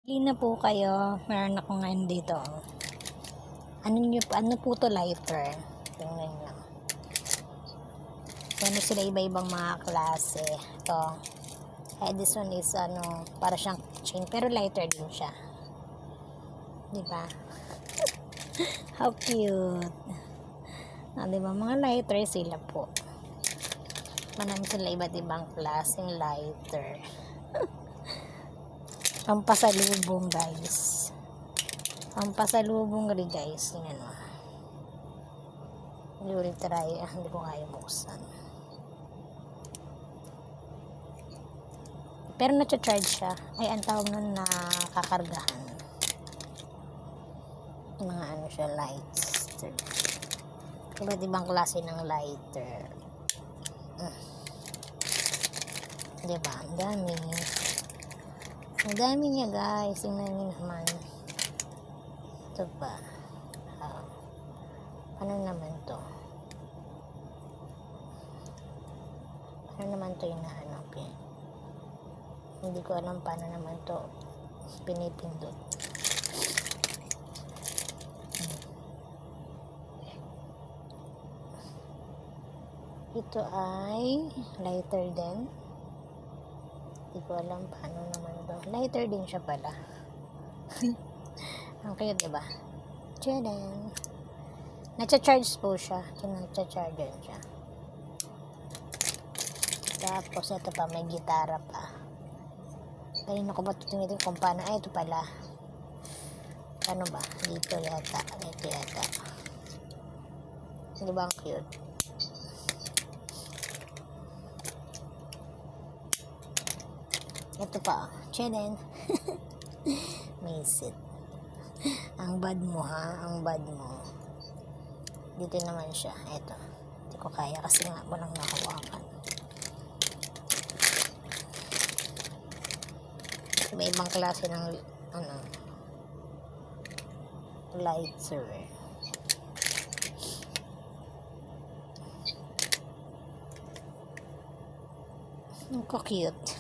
Pili na po kayo. Meron ako ngayon dito. Ano po to, lighter? Tingnan nyo. Ano sila iba-ibang mga klase. Ito. This one is para siyang chain. Pero lighter din siya. Diba? How cute. Diba? Mga lighter sila po. Marami sila iba't ibang klaseng lighter. Pampasalubong, guys. Pampasalubong rin, guys. Yan o. Hindi ulit try. Hindi ko kaya buksan. Pero na-charge siya. Ay, ang tawag nun na kakargahan. Mga siya, lights. Iba't ibang klase ng lighter. Diba? Ang dami. Ang dami niya, guys. Tingnan niyo naman. Ito pa. Ano naman to? Ano naman to yung nahanapin? Hindi ko alam paano naman to pinipindot. Ito ay lighter din. Hindi ko alam paano naman to. Lighter din siya pala. Ang cute, diba? Tchadan! Nacha-charge po siya. Nacha-charge siya. Tapos, ito pa. May gitara pa. Ayun ako ba tumitin kung paano. Ay, ito pala. Ano ba? Dito yata. Dito yata. Diba ang cute? Ito pa. Tchadan! Miss it. Ang bad mo, ha? Ang bad mo. Dito naman siya. Ito. Hindi ko kaya kasi nga walang nakawakan. May ibang klase ng lighter. Ang cute.